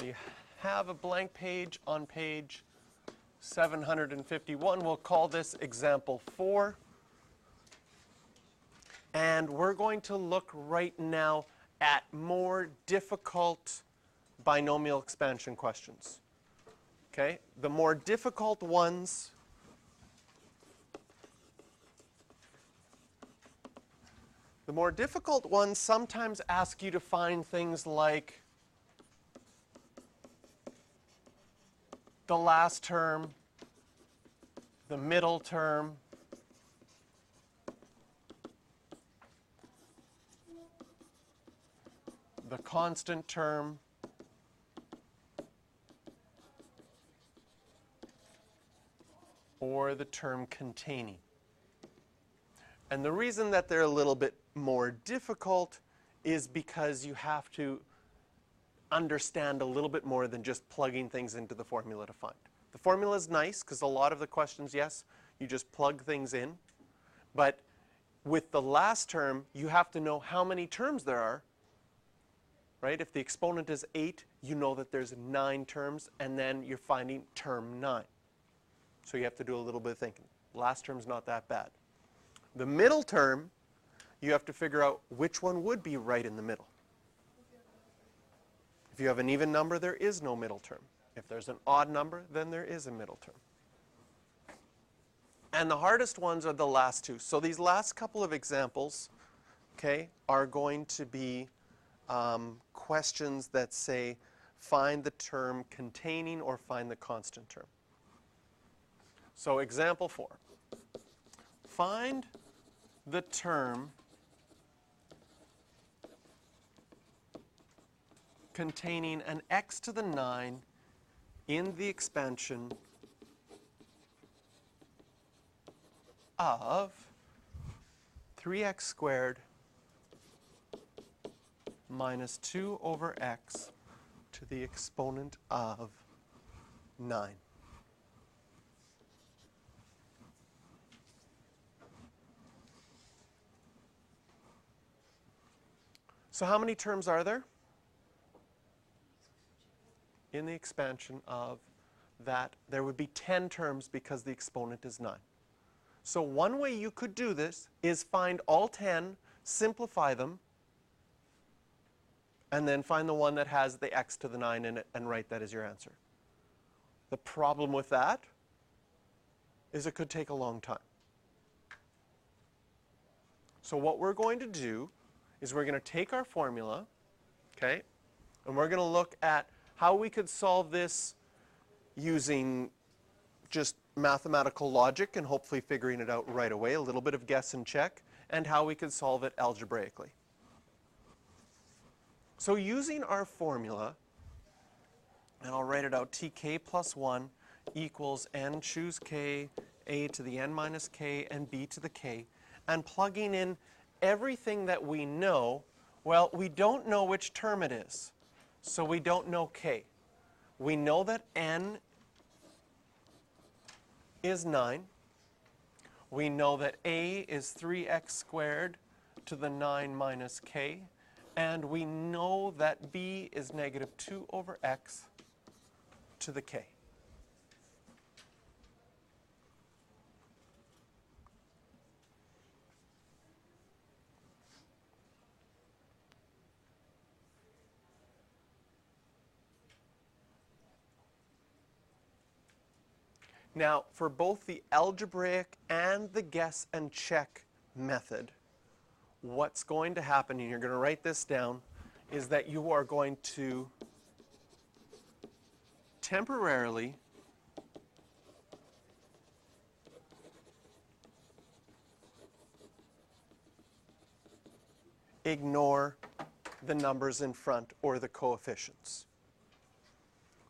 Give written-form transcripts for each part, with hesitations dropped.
So you have a blank page on page 751. We'll call this example 4. And we're going to look right now at more difficult binomial expansion questions. Okay? The more difficult ones sometimes ask you to find things like the last term, the middle term, the constant term, or the term containing. And the reason that they're a little bit more difficult is because you have to understand a little bit more than just plugging things into the formula to find. The formula is nice because a lot of the questions, yes, you just plug things in. But with the last term, you have to know how many terms there are. Right? If the exponent is 8, you know that there's 9 terms, and then you're finding term 9. So you have to do a little bit of thinking. Last term's not that bad. The middle term, you have to figure out which one would be right in the middle. If you have an even number, there is no middle term. If there's an odd number, then there is a middle term. And the hardest ones are the last two. So these last couple of examples, okay, are going to be questions that say find the term containing or find the constant term. So example 4. Find the term containing an x to the 9 in the expansion of 3x squared minus 2 over x to the exponent of 9. So how many terms are there in the expansion of that? There would be 10 terms because the exponent is 9. So one way you could do this is find all 10, simplify them, and then find the one that has the x to the 9 in it and write that as your answer. The problem with that is it could take a long time. So what we're going to do is we're going to take our formula, okay, and we're going to look at how we could solve this using just mathematical logic and hopefully figuring it out right away, a little bit of guess and check, and how we could solve it algebraically. So using our formula, and I'll write it out, tk plus 1 equals n choose k, a to the n minus k, and b to the k, and plugging in everything that we know. Well, we don't know which term it is, so we don't know k. We know that n is 9. We know that a is 3x squared to the 9 minus k. And we know that b is negative 2 over x to the k. Now, for both the algebraic and the guess and check method, what's going to happen, and you're going to write this down, is that you are going to temporarily ignore the numbers in front or the coefficients.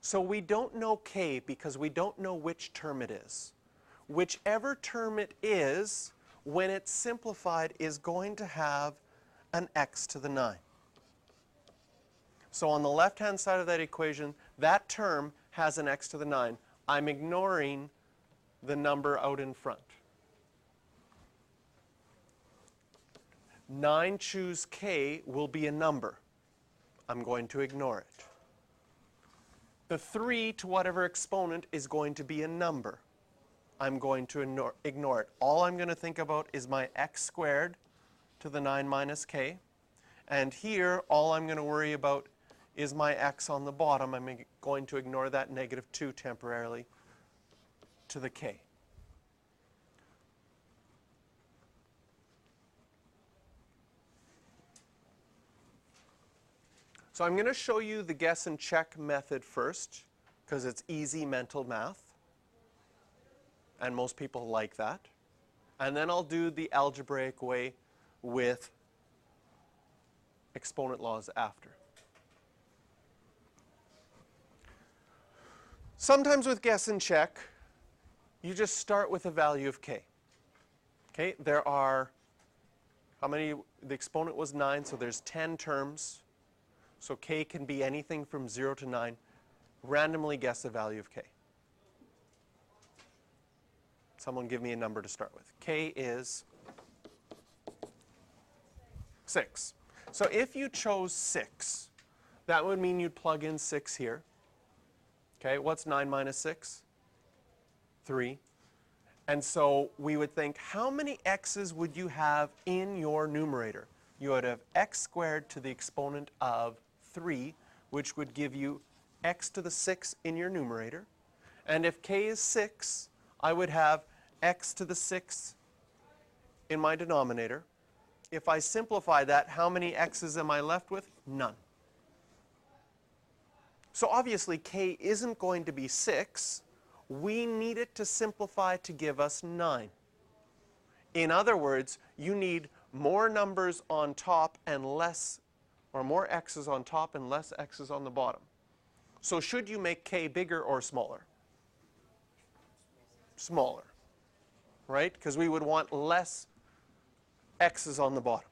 So we don't know k because we don't know which term it is. Whichever term it is, when it's simplified, is going to have an x to the 9. So on the left-hand side of that equation, that term has an x to the 9. I'm ignoring the number out in front. 9 choose k will be a number. I'm going to ignore it. The 3 to whatever exponent is going to be a number. I'm going to ignore it. All I'm going to think about is my x squared to the 9 minus k. And here, all I'm going to worry about is my x on the bottom. I'm going to ignore that negative 2 temporarily to the k. So I'm going to show you the guess and check method first, because it's easy mental math, and most people like that. And then I'll do the algebraic way with exponent laws after. Sometimes with guess and check, you just start with a value of k. Okay, there are, how many, the exponent was 9, so there's 10 terms. So k can be anything from 0 to 9. Randomly guess the value of k. Someone give me a number to start with. K is 6. So if you chose 6, that would mean you'd plug in 6 here. Okay, what's 9 minus 6? 3. And so we would think, how many x's would you have in your numerator? You would have x squared to the exponent of 3, which would give you x to the 6 in your numerator. And if k is 6, I would have x to the 6 in my denominator. If I simplify that, how many x's am I left with? None. So obviously, k isn't going to be 6. We need it to simplify to give us 9. In other words, you need more numbers on top and less, or more x's on top and less x's on the bottom. So should you make k bigger or smaller? Smaller, right? Because we would want less x's on the bottom.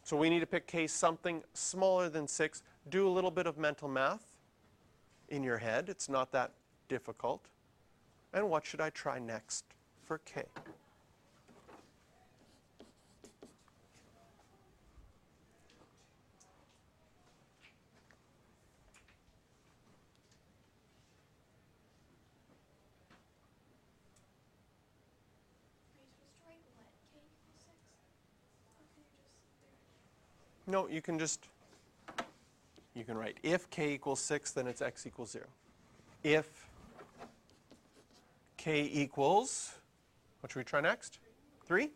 So we need to pick k something smaller than 6. Do a little bit of mental math in your head. It's not that difficult. And what should I try next for k? No, you can write if k equals 6, then it's x equals 0. If k equals, what should we try next? 3?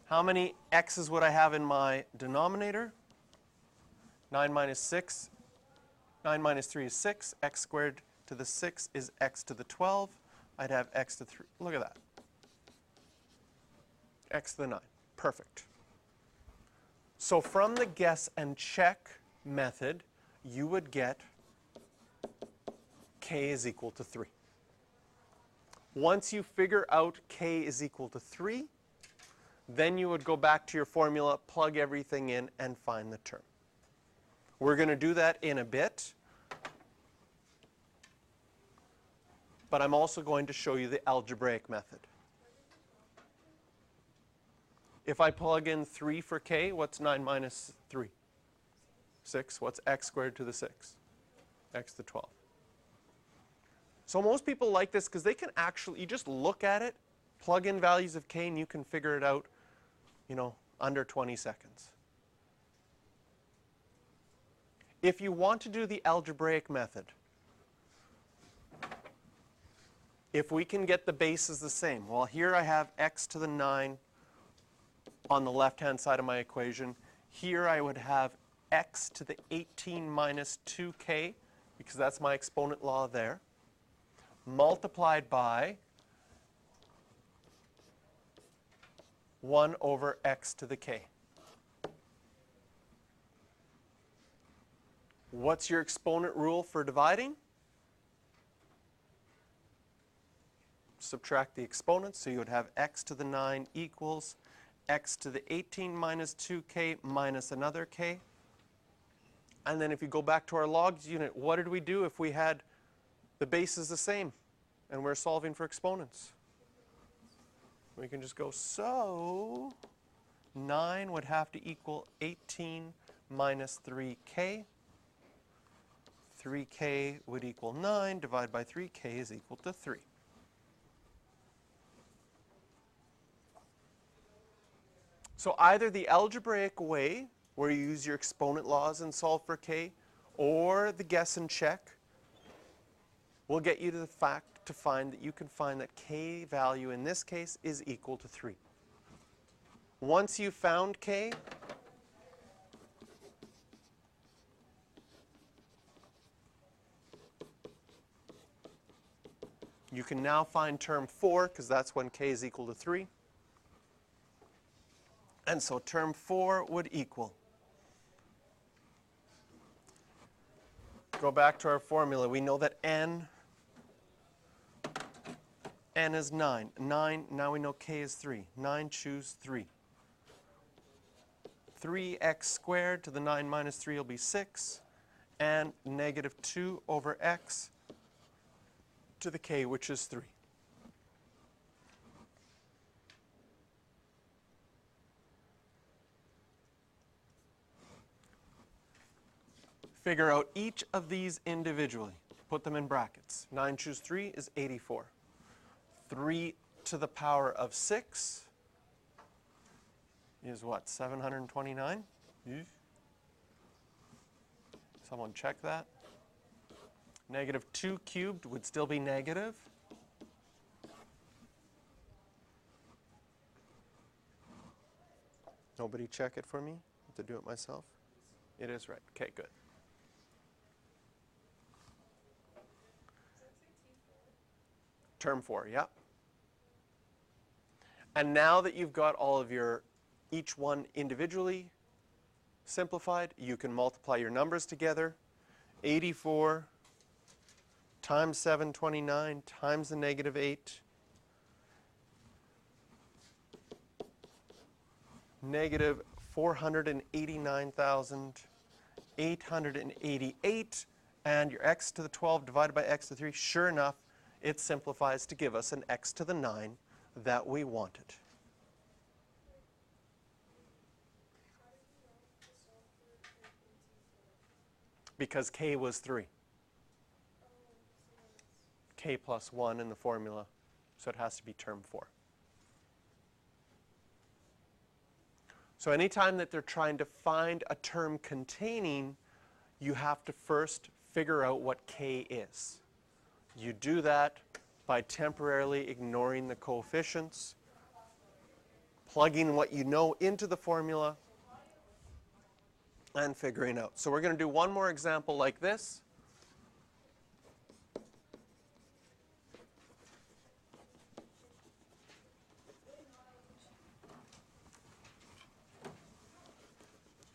How many x's would I have in my denominator? 9 minus 6. 9 minus 3 is 6. X squared to the 6 is x to the 12. I'd have x to 3. Look at that. X to the 9. Perfect. So from the guess and check method, you would get k is equal to 3. Once you figure out k is equal to 3, then you would go back to your formula, plug everything in, and find the term. We're going to do that in a bit. But I'm also going to show you the algebraic method. If I plug in 3 for k, what's 9 minus 3? 6. What's x squared to the 6? X to the 12. So most people like this because they can actually, you just look at it, plug in values of k, and you can figure it out, under 20 seconds. If you want to do the algebraic method, if we can get the bases the same, well, here I have x to the 9 on the left-hand side of my equation. Here I would have x to the 18 minus 2k, because that's my exponent law there, multiplied by 1 over x to the k. What's your exponent rule for dividing? Subtract the exponents, so you would have x to the 9 equals x to the 18 minus 2k minus another k. And then if you go back to our logs unit, what did we do if we had the bases the same and we're solving for exponents? We can just go, so 9 would have to equal 18 minus 3k. 3k would equal 9. Divide by 3k is equal to 3. So either the algebraic way, where you use your exponent laws and solve for k, or the guess and check will get you to the fact to find that you can find that k value in this case is equal to 3. Once you've found k, you can now find term 4, because that's when k is equal to 3. And so term 4 would equal. Go back to our formula. We know that n is 9. 9, now we know k is 3. 9, choose 3. 3x squared to the 9 minus 3 will be 6. And negative 2 over x to the k, which is 3. Figure out each of these individually. Put them in brackets. 9 choose 3 is 84. 3 to the power of 6 is what, 729? Someone check that. Negative 2 cubed would still be negative. Nobody check it for me? I have to do it myself? It is right. Okay, good. Term 4, yeah. And now that you've got all of your, each one individually simplified, you can multiply your numbers together. 84 times 729 times the negative 8. Negative 489,888. And your x to the 12 divided by x to the 3, sure enough, it simplifies to give us an x to the 9 that we wanted. Because k was 3. K plus 1 in the formula, so it has to be term 4. So anytime that they're trying to find a term containing, you have to first figure out what k is. You do that by temporarily ignoring the coefficients, plugging what you know into the formula, and figuring out. So we're going to do one more example like this.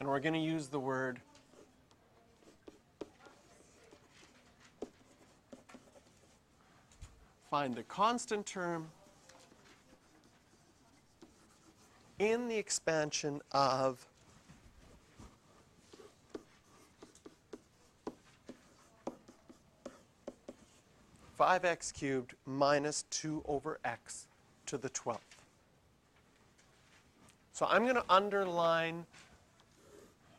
And we're going to use the word find the constant term in the expansion of five x cubed minus 2 over x to the 12th. So I'm going to underline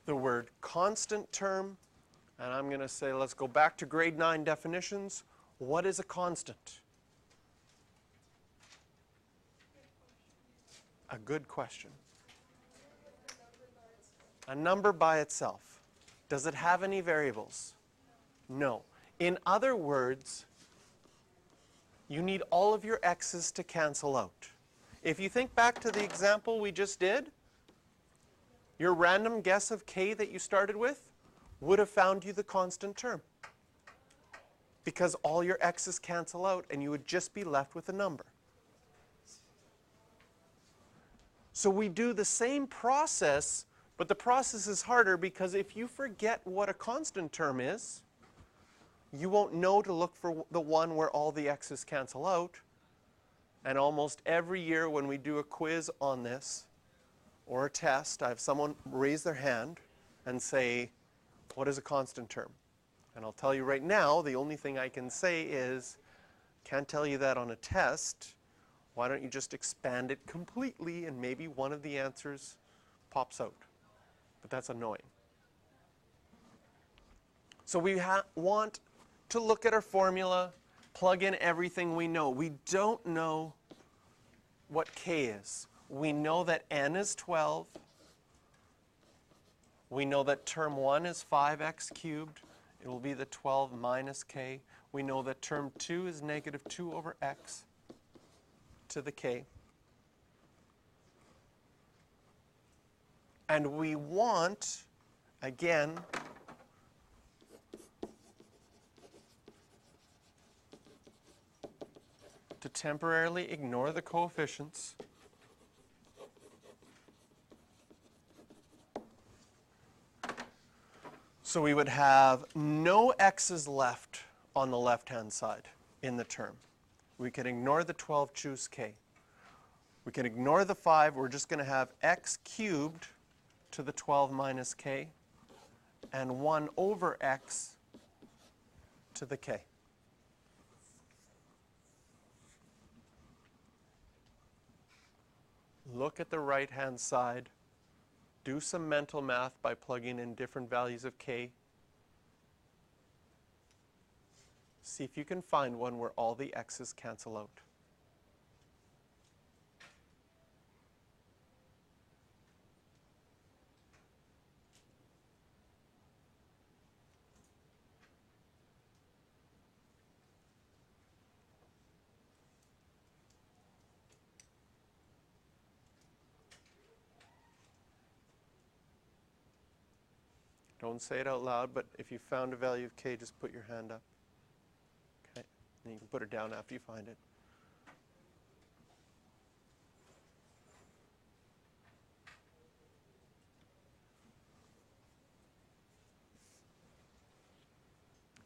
the word constant term, and I'm going to say, let's go back to grade 9 definitions. What is a constant? A good question. A number by itself. Does it have any variables? No. In other words, you need all of your x's to cancel out. If you think back to the example we just did, your random guess of k that you started with would have found you the constant term, because all your x's cancel out and you would just be left with a number. So we do the same process, but the process is harder because if you forget what a constant term is, you won't know to look for the one where all the x's cancel out. And almost every year when we do a quiz on this or a test, I have someone raise their hand and say, what is a constant term? And I'll tell you right now, the only thing I can say is, can't tell you that on a test. Why don't you just expand it completely and maybe one of the answers pops out? But that's annoying. So we want to look at our formula, plug in everything we know. We don't know what k is. We know that n is 12. We know that term 1 is 5x cubed. It will be the 12 minus k. We know that term 2 is negative 2 over x to the k. And we want, again, to temporarily ignore the coefficients. So we would have no x's left on the left-hand side in the term. We can ignore the 12, choose k. We can ignore the 5. We're just going to have x cubed to the 12 minus k and 1 over x to the k. Look at the right-hand side. Do some mental math by plugging in different values of k. See if you can find one where all the x's cancel out. Don't say it out loud, but if you found a value of k, just put your hand up. Okay, and you can put it down after you find it.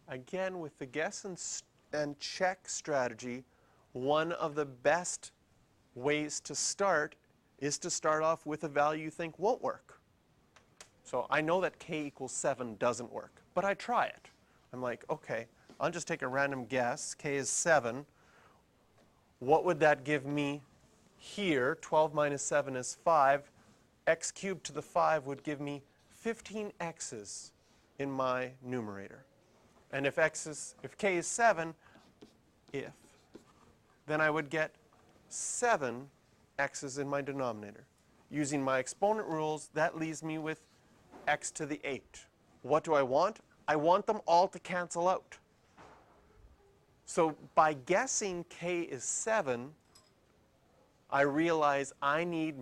Again, with the guess and check strategy, one of the best ways to start is to start off with a value you think won't work. So I know that k equals 7 doesn't work, but I try it. I'm like, okay, I'll just take a random guess. K is 7. What would that give me here? 12 minus 7 is 5. X cubed to the 5 would give me 15 x's in my numerator. And if k is 7, then I would get 7 x's in my denominator. Using my exponent rules, that leaves me with x to the 8. What do I want? I want them all to cancel out. So by guessing k is 7, I realize I need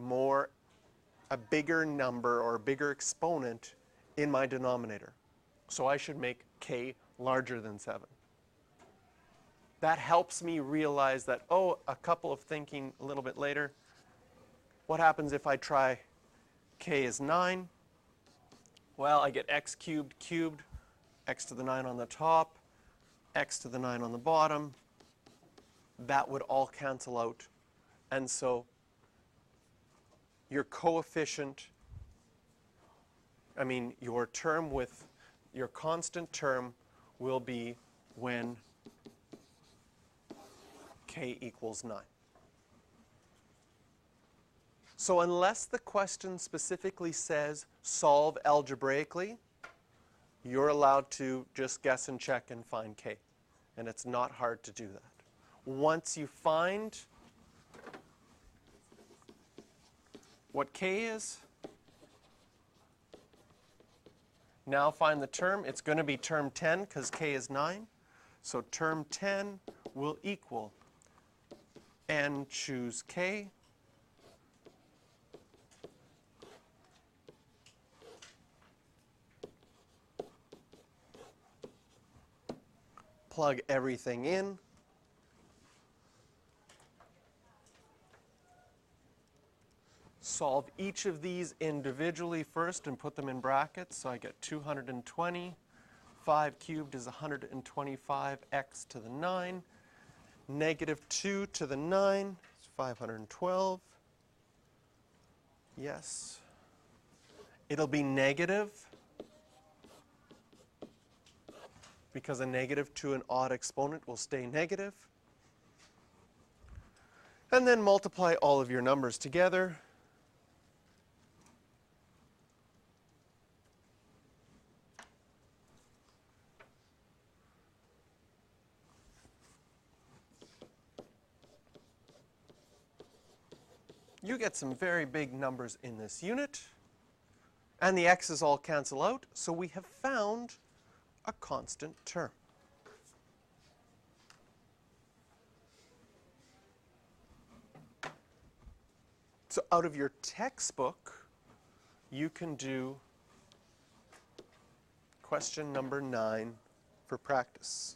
a bigger number or a bigger exponent in my denominator. So I should make k larger than 7. That helps me realize that, oh, a couple of thinking a little bit later, what happens if I try k is 9? Well, I get x cubed, x to the 9 on the top, x to the 9 on the bottom. That would all cancel out. And so your coefficient, your term with your constant term will be when k equals 9. So unless the question specifically says solve algebraically, you're allowed to just guess and check and find k. And it's not hard to do that. Once you find what k is, now find the term. It's going to be term 10 because k is 9. So term 10 will equal n choose k plug everything in. Solve each of these individually first and put them in brackets. So I get 220. 5 cubed is 125 x to the 9. Negative 2 to the 9 is 512. Yes. It'll be negative because a negative to an odd exponent will stay negative. And then multiply all of your numbers together. you get some very big numbers in this unit, and the x's all cancel out, so we have found a constant term. So out of your textbook, you can do question number 9 for practice.